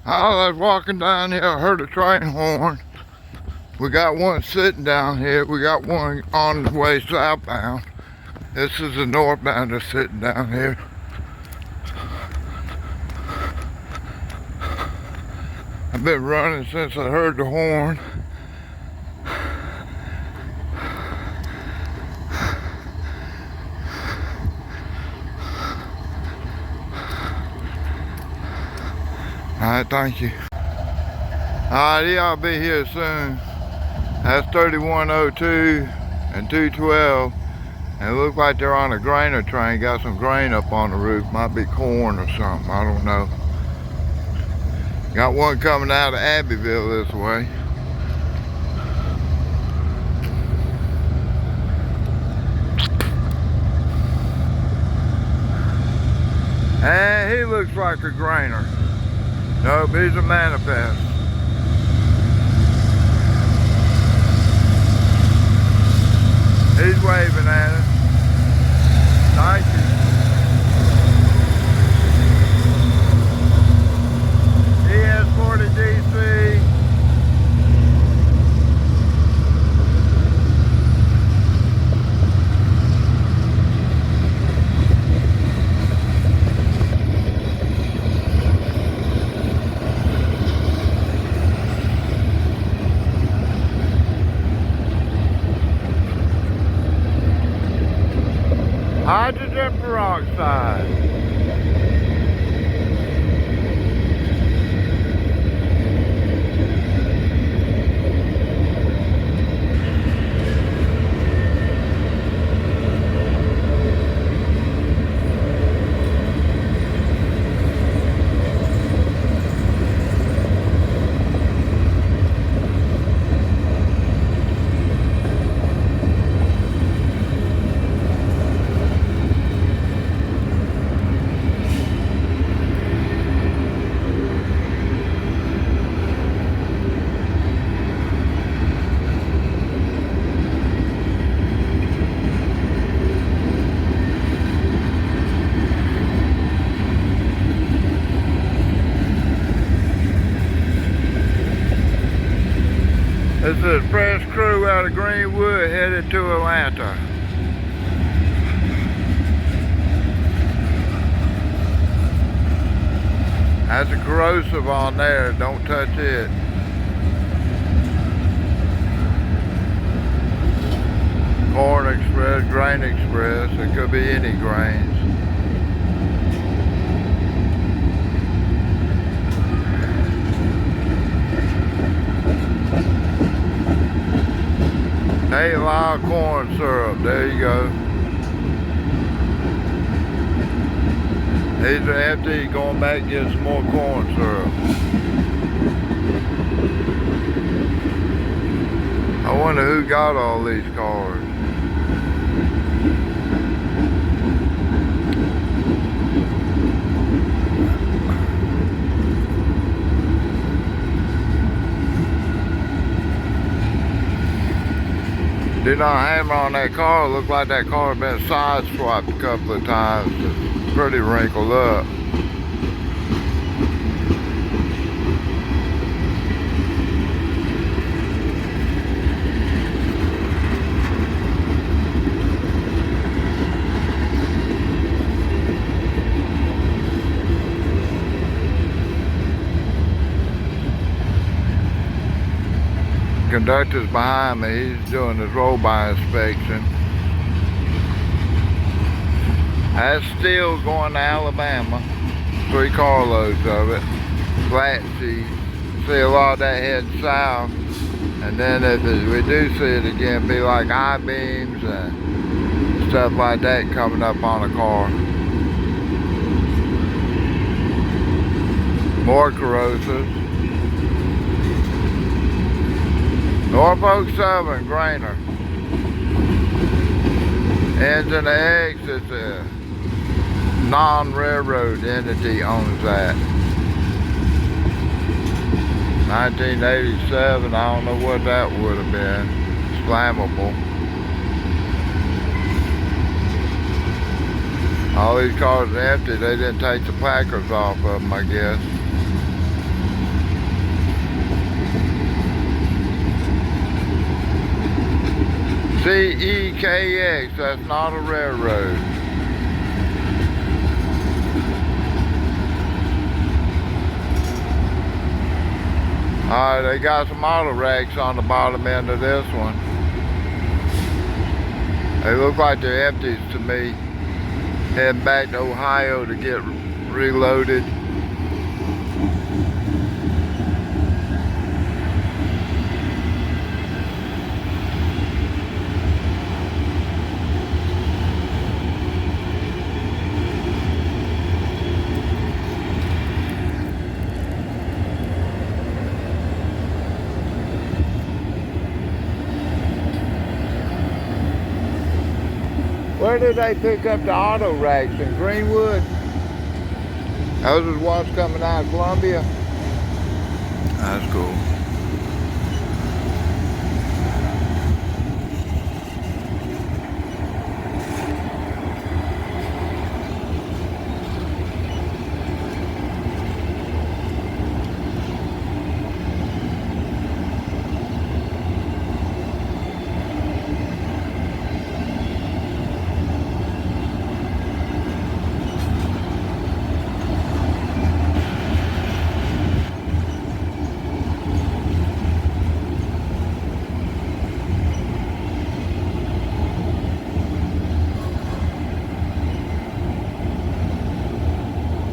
I was walking down here, I heard a train horn. We got one sitting down here. We got one on the way southbound. This is the northbound that's sitting down here. I've been running since I heard the horn. Alright, thank you. Alright, he ought to be here soon. That's 3102 and 212. And it looks like they're on a grainer train. Got some grain up on the roof. Might be corn or something, I don't know. Got one coming out of Abbeville this way. And he looks like a grainer. Nope, he's a manifest. He's waving at us. Thank you. ES40 DC. Hydrogen peroxide. This is a fresh crew out of Greenwood headed to Atlanta. That's a corrosive on there, don't touch it. Corn Express, Grain Express, it could be any grains. Hey, live corn syrup, there you go. These are empty, going back and get some more corn syrup. I wonder who got all these cars. Did not hammer on that car. Looked like that car had been side swapped a couple of times. It's pretty wrinkled up. Conductor's behind me, he's doing his roll-by inspection. That's steel going to Alabama. 3 carloads of it. Flat sheet. See a lot of that heading south. And then if we do see it again, be like I-beams and stuff like that coming up on the car. More corrosives. Norfolk Southern grainer. Ends and the eggs, it's a non-railroad entity owns that. 1987, I don't know what that would have been. It's flammable. All these cars are empty. They didn't take the placards off of them, I guess. CEKX, that's not a railroad. Alright, they got some auto racks on the bottom end of this one. They look like they're empties to me. Heading back to Ohio to get reloaded. Where did they pick up the auto racks? In Greenwood? Those was ones coming out of Columbia? That's cool.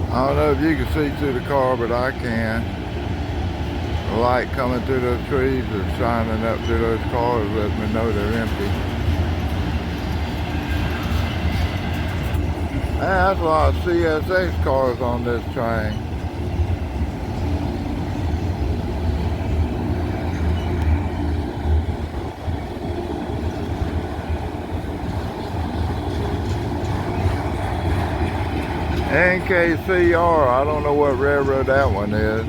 I don't know if you can see through the car, but I can. The light coming through those trees is shining up through those cars, letting me know they're empty. Man, that's a lot of CSX cars on this train. NKCR, I don't know what railroad that one is.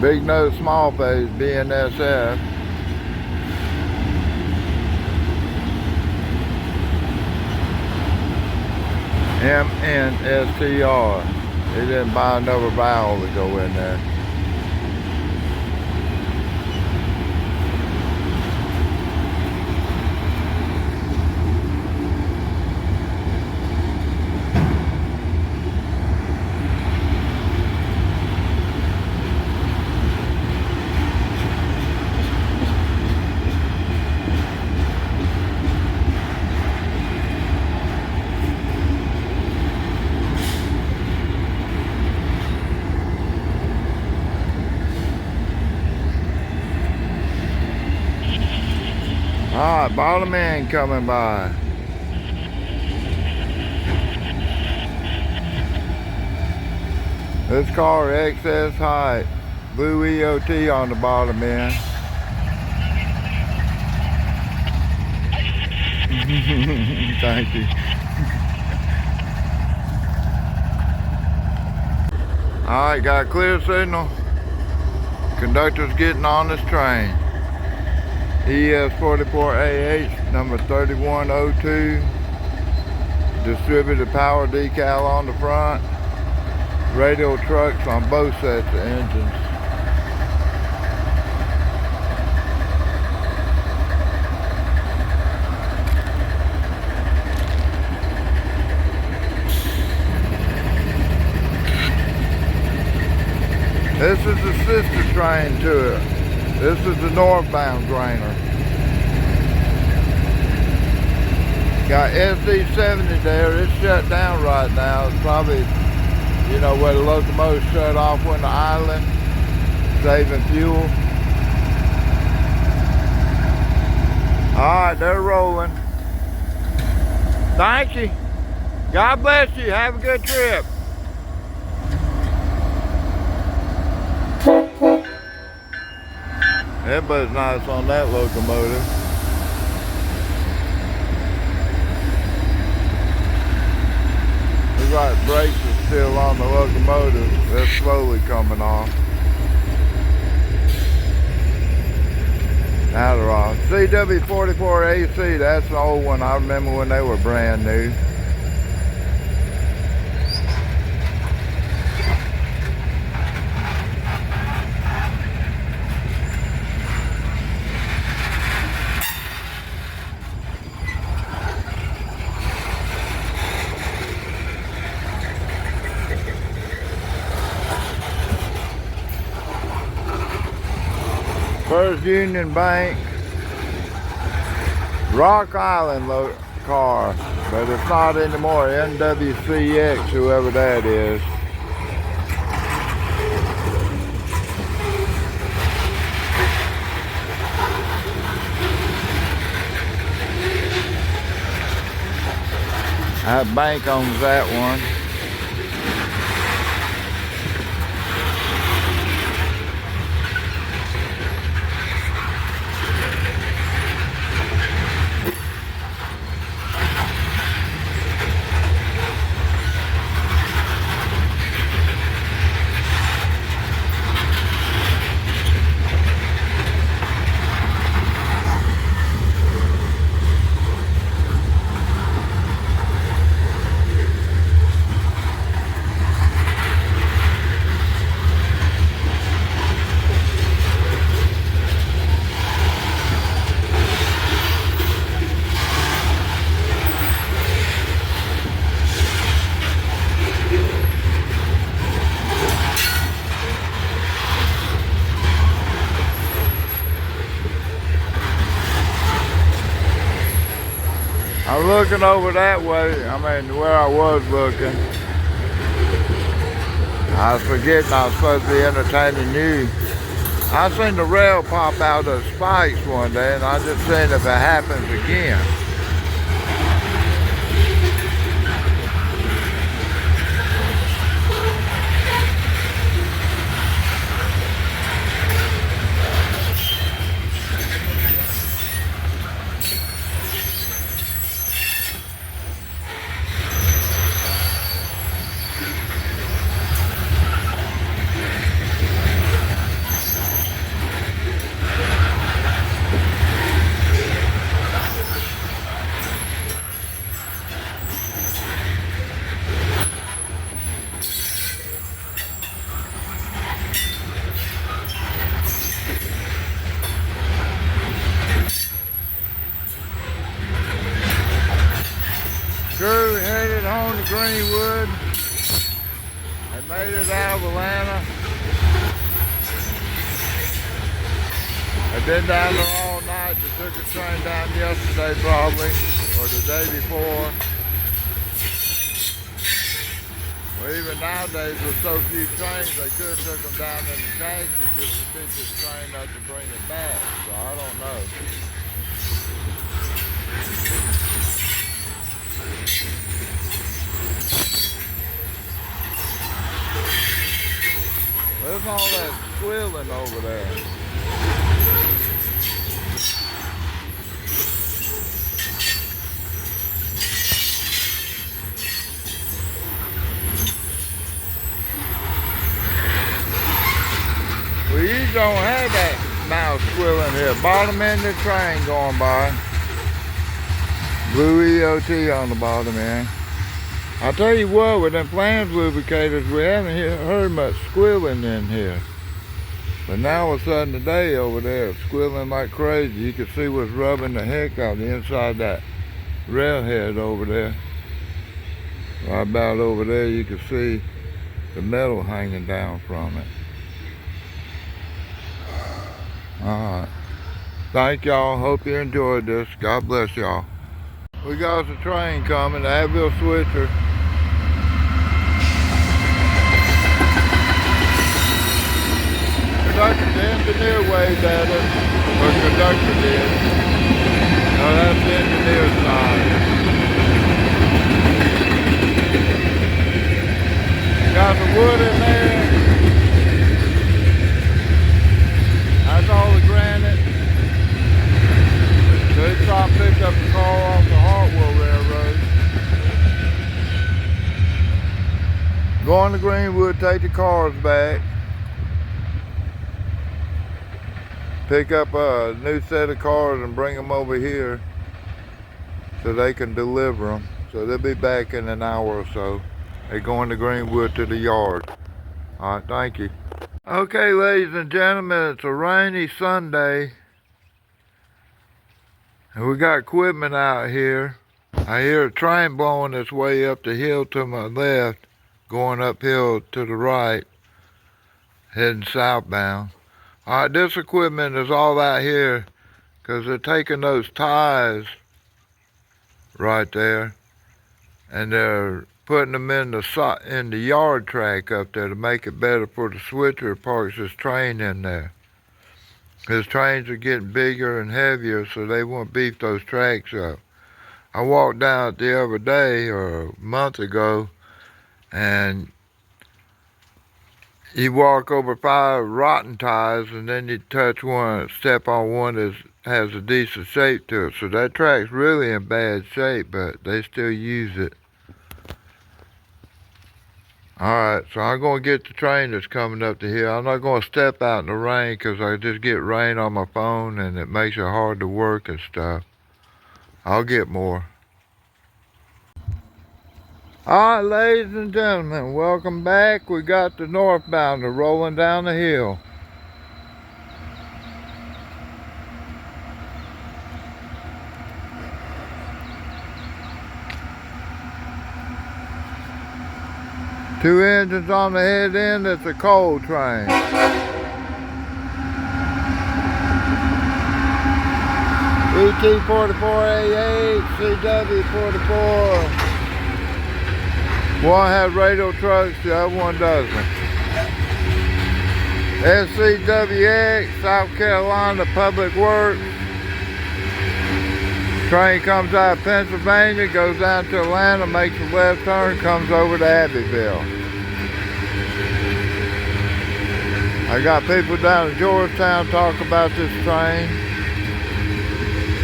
Big nose, small face, BNSF. MNSTR. They didn't buy another vowel to go in there. Alright, bottom end coming by. This car excess height. Blue EOT on the bottom end. Thank you. Alright, got a clear signal. Conductor's getting on this train. ES44AH, number 3102. Distributed power decal on the front. Radial trucks on both sets of engines. This is the sister train to it. This is the northbound grainer. Got SD70 there. It's shut down right now. It's probably, you know, where the locomotive shut off when the island, saving fuel. Alright, they're rolling. Thank you. God bless you. Have a good trip. Everybody's nice on that locomotive. Looks like brakes are still on the locomotive. They're slowly coming off. Now they're off. CW44AC, that's an old one. I remember when they were brand new. First Union Bank, Rock Island car, but it's not anymore. NWCX, whoever that is. That bank owns that one. I'm looking over that way, where I was looking. I was forgetting I was supposed to be entertaining you. I seen the rail pop out of the spikes one day, and I just seen if it happens again. Crew headed home to Greenwood. They made it out of Atlanta. They've been down there all night. They took a train down yesterday probably, or the day before. Well, even nowadays with so few trains, they could have took them down in the taxi just to pick this train up to bring it back. So I don't know. There's all that squealing over there. Well, you don't have that amount of squealing here. Bottom end of the train going by. Blue EOT on the bottom end. I'll tell you what, with them flange lubricators, we haven't heard much squealing in here. But now all of a sudden today over there, it's squealing like crazy. You can see what's rubbing the heck out of the inside that railhead over there. Right about over there, you can see the metal hanging down from it. Alright. Thank y'all. Hope you enjoyed this. God bless y'all. We got the train coming, the Abbeville switcher. The engineer waved at us, or conductor did. No, that's the engineer's side. Got the wood in there. That's all the granite. So they stopped, picked up the car off the Hartwell Railroad. Going to Greenwood, take the cars back. Pick up a new set of cars and bring them over here so they can deliver them. So they'll be back in an hour or so. They're going to Greenwood to the yard. All right, thank you. Okay, ladies and gentlemen, it's a rainy Sunday. And we got equipment out here. I hear a train blowing its way up the hill to my left, going uphill to the right, heading southbound. Alright, this equipment is all out here because they're taking those ties right there and they're putting them in the yard track up there to make it better for the switcher that parks his train in there. His trains are getting bigger and heavier, so they want to beef those tracks up. I walked down it the other day or a month ago, and you walk over 5 rotten ties, and then you touch one, step on one that has a decent shape to it. So that track's really in bad shape, but they still use it. Alright, so I'm going to get the train that's coming up the hill. I'm not going to step out in the rain because I just get rain on my phone and it makes it hard to work and stuff. I'll get more. Alright, ladies and gentlemen, welcome back. We got the northbounder rolling down the hill. Two engines on the head end, it's a coal train. ET44A8, CW44. One has radial trucks, the other one doesn't. SCWX, South Carolina Public Works. Train comes out of Pennsylvania, goes down to Atlanta, makes a left turn, comes over to Abbeville. I got people down in Georgetown talk about this train.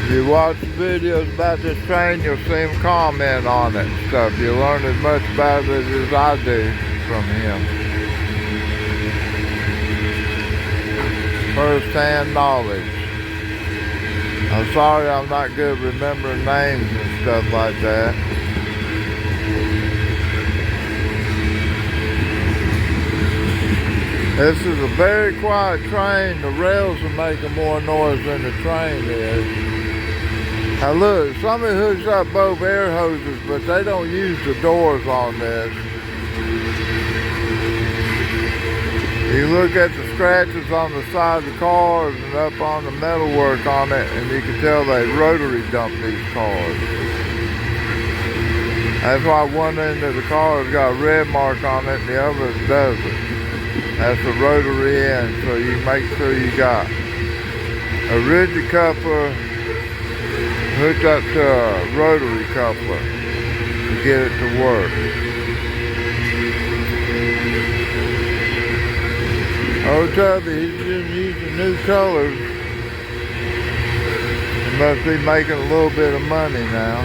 If you watch the videos about this train, you'll see him comment on it and stuff. You'll learn as much about it as I do from him. First-hand knowledge. I'm sorry I'm not good at remembering names and stuff like that. This is a very quiet train. The rails are making more noise than the train is. Now look, somebody hooks up both air hoses, but they don't use the doors on this. You look at the scratches on the side of the cars and up on the metalwork on it, and you can tell they rotary dumped these cars. That's why one end of the car has got a red mark on it and the other doesn't. That's the rotary end, so you make sure you got a rigid coupler hooked up to a rotary coupler to get it to work. Oh, Tubby, he's just using new colors. He must be making a little bit of money now.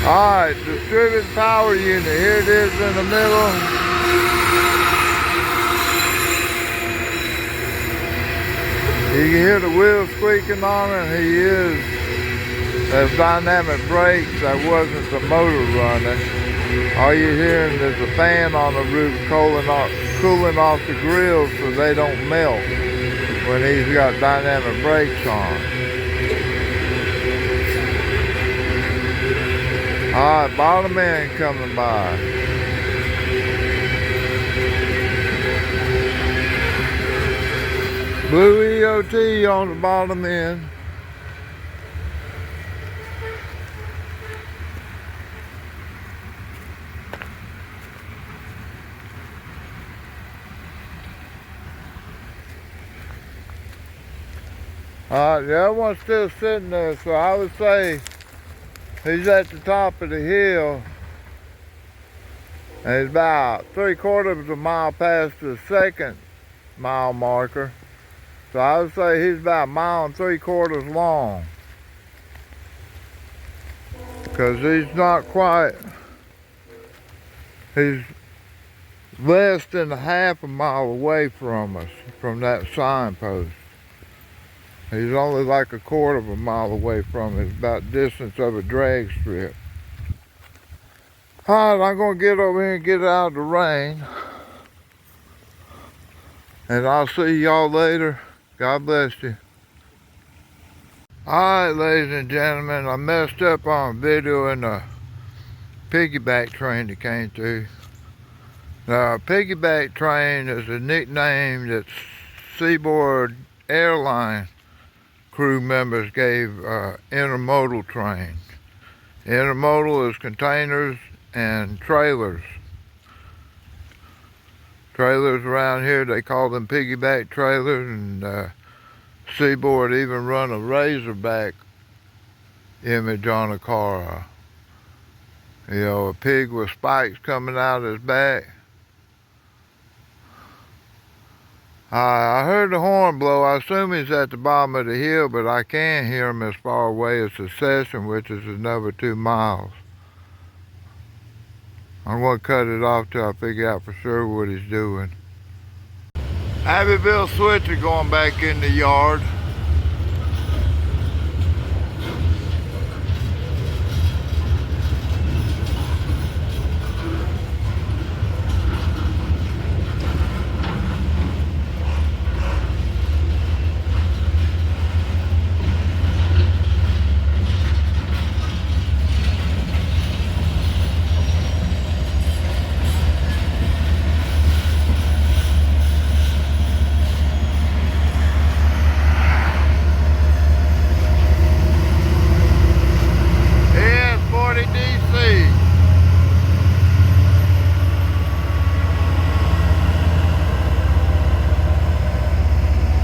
Alright, distributed power unit. Here it is in the middle. You can hear the wheels squeaking on it. There's dynamic brakes. That wasn't the motor running. All you're hearing is a fan on the roof cooling off the grills so they don't melt when he's got dynamic brakes on. Alright, bottom end coming by. Blue EOT on the bottom end. Alright, the other one's still sitting there, so I would say he's at the top of the hill. And he's about 3/4 of a mile past the second mile marker. So I would say he's about 1 3/4 miles long. Because he's not quite, he's less than a half a mile away from us, from that signpost. He's only like 1/4 mile away from it. It's about the distance of a drag strip. Alright, I'm going to get over here and get out of the rain. And I'll see y'all later. God bless you. Alright, ladies and gentlemen, I messed up on video in the piggyback train that came through. Now, a piggyback train is a nickname that's Seaboard airline crew members gave intermodal trains. Intermodal is containers and trailers. Trailers around here, they call them piggyback trailers, and Seaboard even run a Razorback image on a car. You know, a pig with spikes coming out of his back. I heard the horn blow. I assume he's at the bottom of the hill, but I can hear him as far away as Secession, which is another 2 miles. I'm going to cut it off till I figure out for sure what he's doing. Abbeville switcher going back in the yard.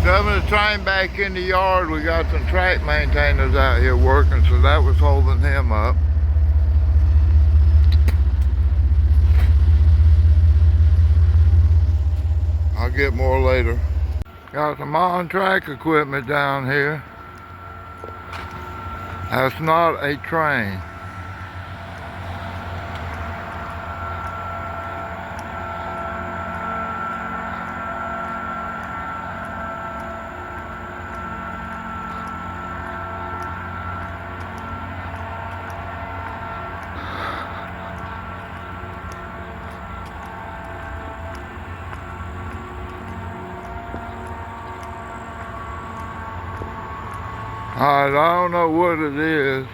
Coming the train back in the yard, we got some track maintainers out here working, so that was holding him up. I'll get more later. Got some on-track equipment down here. That's not a train. Alright, I don't know what it is.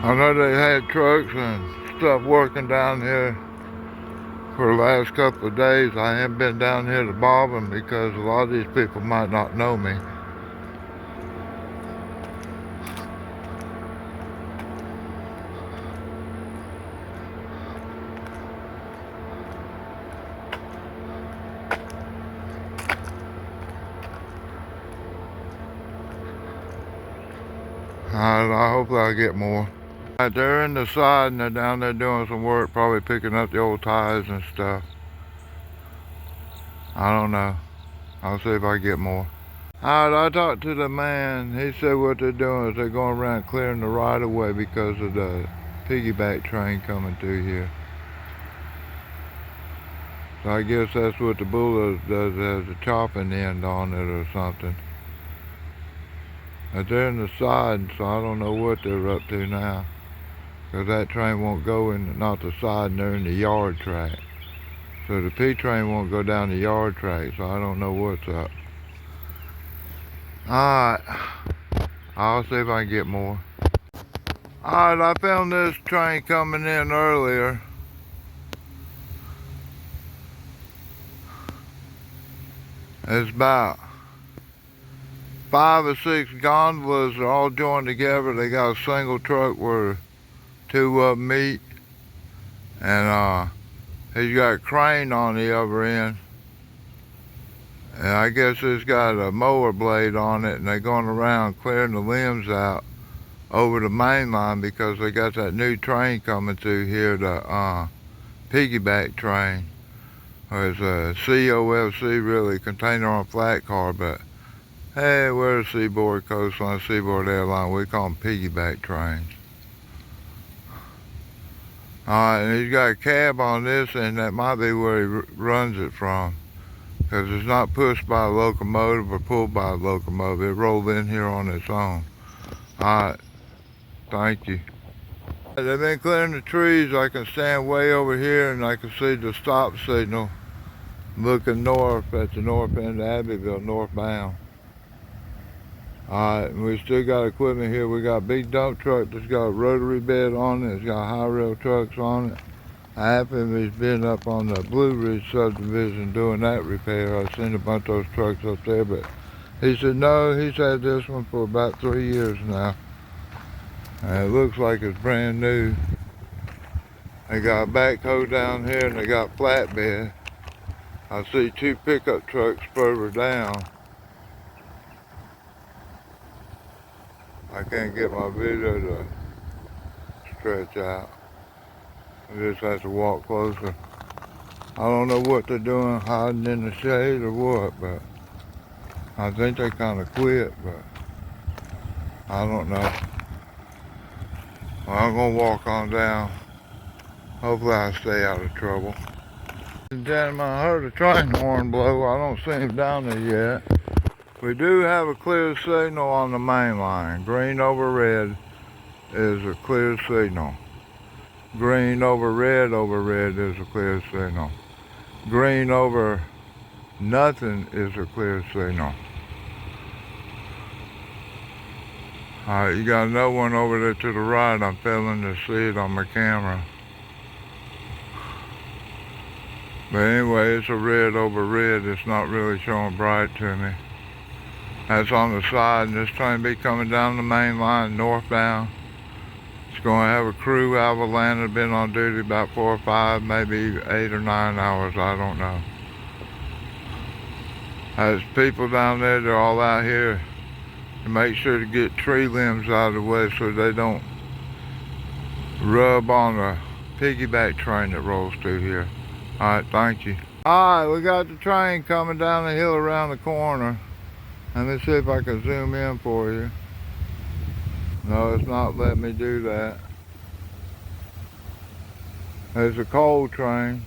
I know they had trucks and stuff working down here for the last couple of days. I haven't been down here to bob them because a lot of these people might not know me. I hope I'll get more. They're in the side and they're down there doing some work, probably picking up the old tires and stuff. I don't know. I'll see if I get more. Alright, I talked to the man. He said what they're doing is they're going around clearing the right of way because of the piggyback train coming through here. So I guess that's what the bulldozer does, it has a chopping end on it or something. But they're in the side, so I don't know what they're up to now. Because that train won't go in, not the side, and they're in the yard track. So the P train won't go down the yard track, so I don't know what's up. Alright, I'll see if I can get more. Alright, I found this train coming in earlier. It's about 5 or 6 gondolas are all joined together. They got a single truck where 2 of them meet. And he's got a crane on the other end. And I guess it's got a mower blade on it, and they're going around clearing the limbs out over the main line because they got that new train coming through here, the piggyback train. It's a COFC, really, container on flat car, but hey, we're a Seaboard Coastline, Seaboard Airline. We call them piggyback trains. Alright, and he's got a cab on this, and that might be where he runs it from. Because it's not pushed by a locomotive or pulled by a locomotive. It rolled in here on its own. Alright, thank you. They've been clearing the trees. I can stand way over here and I can see the stop signal looking north at the north end of Abbeville, northbound. Alright, we still got equipment here. We got a big dump truck that's got a rotary bed on it. It's got high rail trucks on it. I asked him if he's been up on the Blue Ridge subdivision doing that repair. I've seen a bunch of those trucks up there, but he said no, he's had this one for about 3 years now. And it looks like it's brand new. They got a backhoe down here and they got flatbed. I see 2 pickup trucks further down. I can't get my video to stretch out. I just have to walk closer. I don't know what they're doing, hiding in the shade or what, but I think they kind of quit, but I don't know. Well, I'm gonna walk on down. Hopefully I stay out of trouble. Ladies and gentlemen, I heard a train horn blow. I don't see him down there yet. We do have a clear signal on the main line. Green over red is a clear signal. Green over red is a clear signal. Green over nothing is a clear signal. Alright, you got another one over there to the right. I'm failing to see it on my camera. But anyway, it's a red over red. It's not really showing bright to me. That's on the side, and this train be coming down the main line northbound. It's going to have a crew out of Atlanta, been on duty about 4 or 5, maybe 8 or 9 hours, I don't know. There's people down there, they're all out here to make sure to get tree limbs out of the way so they don't rub on the piggyback train that rolls through here. Alright, thank you. Alright, we got the train coming down the hill around the corner. Let me see if I can zoom in for you. No, it's not letting me do that. There's a coal train.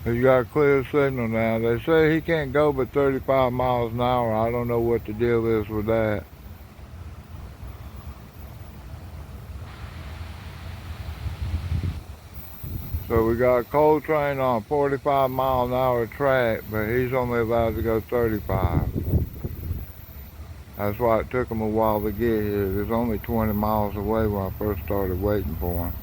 He's got a clear signal now. They say he can't go but 35 miles an hour. I don't know what the deal is with that. So we got a coal train on a 45 mile an hour track, but he's only allowed to go 35. That's why it took him a while to get here. It was only 20 miles away when I first started waiting for him.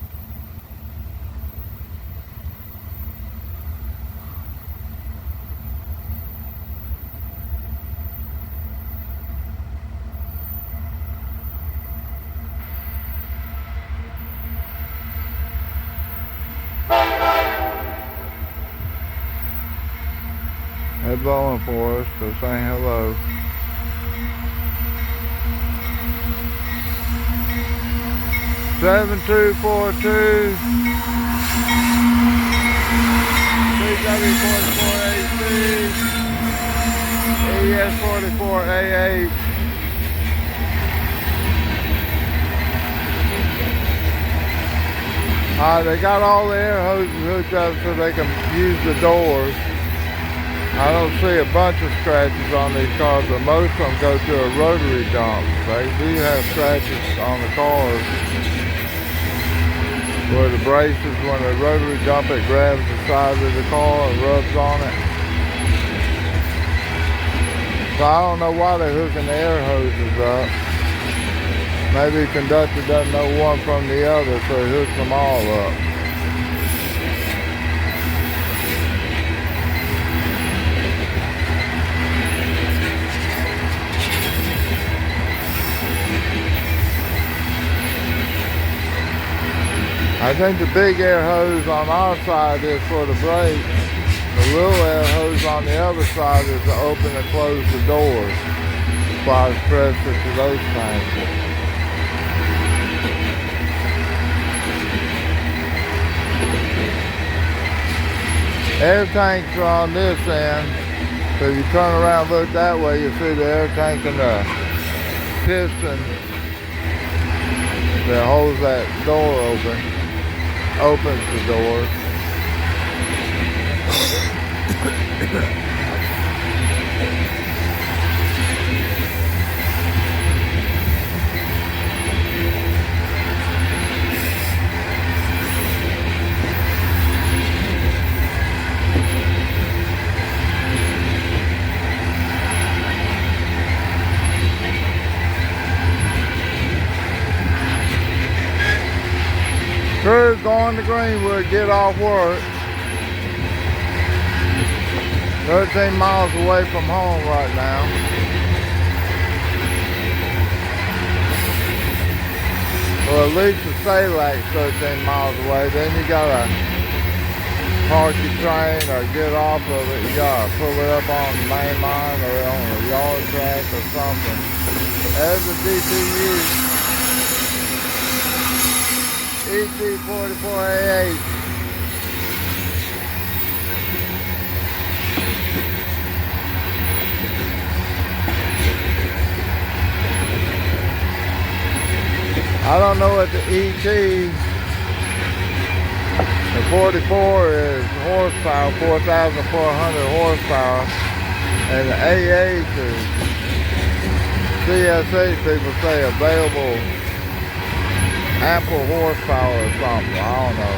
They're blowing for us, so saying hello. Seven 242 BW44AC ES44AA. They got all the air hoses hooked up so they can use the doors. I don't see a bunch of scratches on these cars, but most of them go to a rotary dump. They do have scratches on the cars where the braces, when the rotary dump it, grabs the side of the car and rubs on it. So I don't know why they're hooking the air hoses up. Maybe the conductor doesn't know one from the other, so he hooks them all up. I think the big air hose on our side is for the brakes. The little air hose on the other side is to open and close the doors. Applies pressure to those tanks. Air tanks are on this end. So if you turn around and look that way, you see the air tank and the piston that holds that door open. Opens the door. crew going to Greenwood, get off work. 13 miles away from home right now. Well, at least the Salak's 13 miles away. Then you gotta park your train or get off of it. You gotta pull it up on the main line or on a yard track or something. There's the DTU. ET44AH. I don't know what the ET, the 44 is horsepower, 4,400 horsepower, and the AH is CSH, people say available ample horsepower or something, I don't know.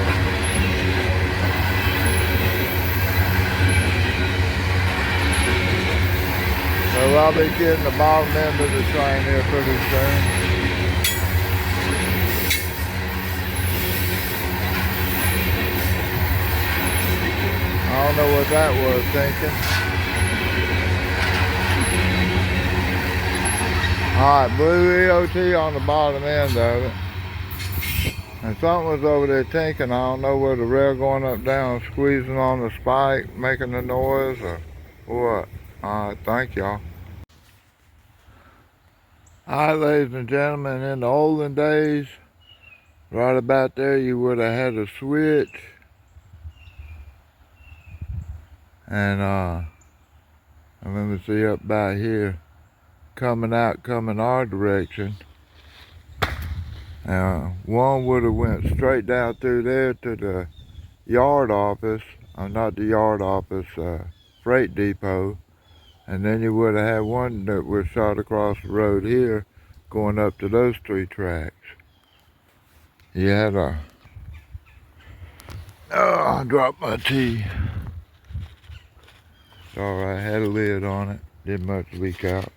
So I'll be getting the bottom end of the train here pretty soon. I don't know what that was thinking. Alright, blue EOT on the bottom end of it. And something was over there tinking. I don't know whether the rail going up down, squeezing on the spike, making the noise, or what. Alright, thank y'all. Alright, ladies and gentlemen, in the olden days, right about there you would have had a switch. And let me see up by here, coming our direction. One would have went straight down through there to the yard office, not the yard office, freight depot. And then you would have had one that was shot across the road here, going up to those three tracks. You had a, oh, I dropped my tea. Alright, had a lid on it, didn't much leak out.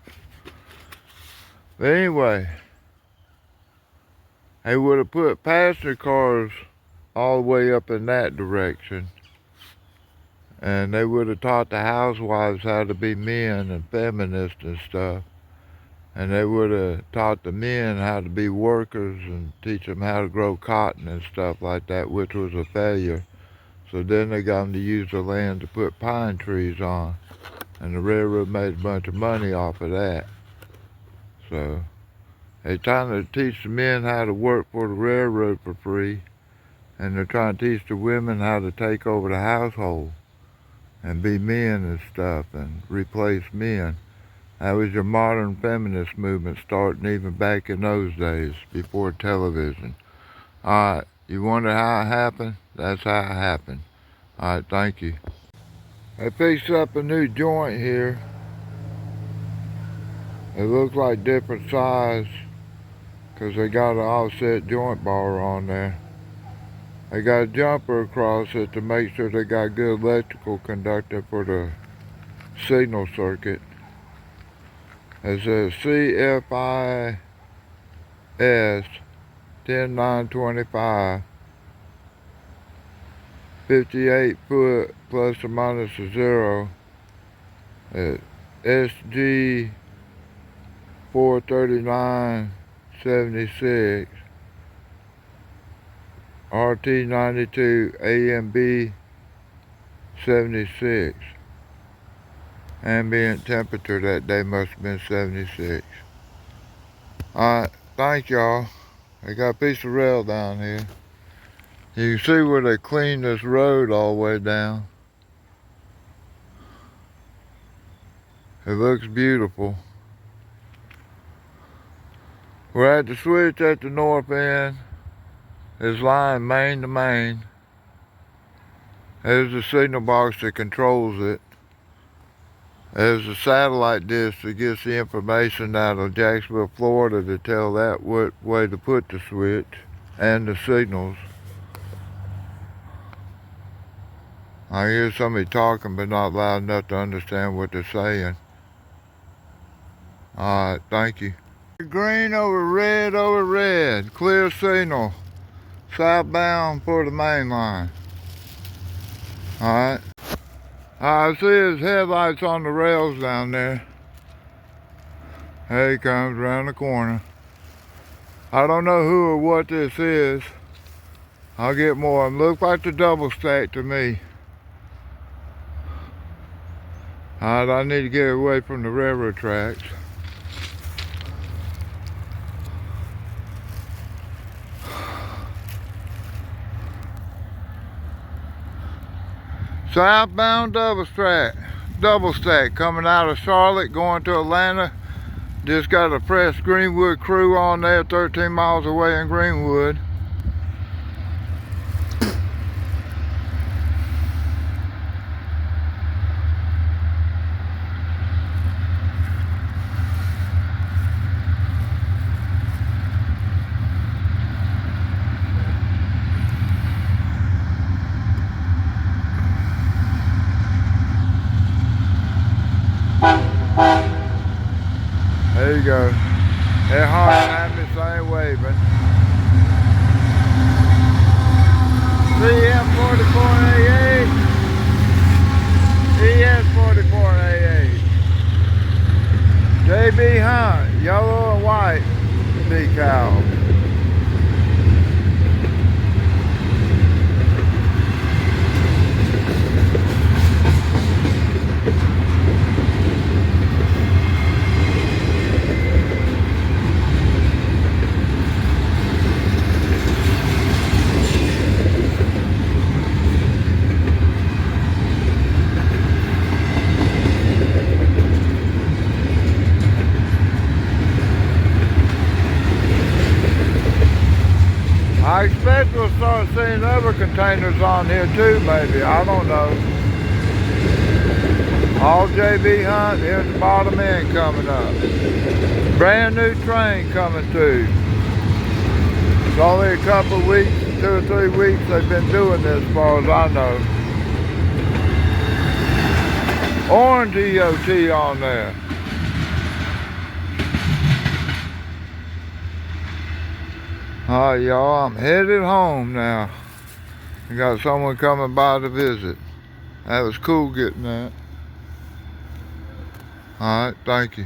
But anyway, they would have put passenger cars all the way up in that direction. And they would have taught the housewives how to be men and feminists and stuff. And they would have taught the men how to be workers and teach them how to grow cotton and stuff like that, which was a failure. So then they got them to use the land to put pine trees on. And the railroad made a bunch of money off of that. So they're trying to teach the men how to work for the railroad for free. And they're trying to teach the women how to take over the household and be men and stuff and replace men. That was your modern feminist movement starting even back in those days before television. Alright, you wonder how it happened? That's how it happened. Alright, thank you. They fixed up a new joint here. It looks like different size because they got an offset joint bar on there. They got a jumper across it to make sure they got good electrical conductor for the signal circuit. It says CFIS 10925, 58 foot plus or minus a zero at SG 43976, RT 92, AMB 76. Ambient temperature that day must have been 76. Alright, thank y'all. They got a piece of rail down here. You can see where they cleaned this road all the way down. It looks beautiful. We're at the switch at the north end. It's line main to main. There's the signal box that controls it. There's a satellite dish that gets the information out of Jacksonville, Florida to tell that what way to put the switch and the signals. I hear somebody talking but not loud enough to understand what they're saying. Alright, thank you. Green over red, clear signal. southbound for the main line. Alright. I see his headlights on the rails down there. There he comes around the corner. I don't know who or what this is. I'll get more. It looks like the double stack to me. Alright, I need to get away from the railroad tracks. Southbound double stack coming out of Charlotte going to Atlanta. Just got a fresh Greenwood crew on there 13 miles away in Greenwood. There you go. They're honking at me, so I ain't waving. CM 4488, ES 4488. JB Hunt, yellow and white decal. I expect we'll start seeing other containers on here too, maybe. I don't know. All JB Hunt, here's the bottom end coming up. Brand new train coming through. It's only a couple of weeks, 2 or 3 weeks they've been doing this as far as I know. Orange EOT on there. Alright y'all, I'm headed home now. I got someone coming by to visit. That was cool getting that. Alright, thank you.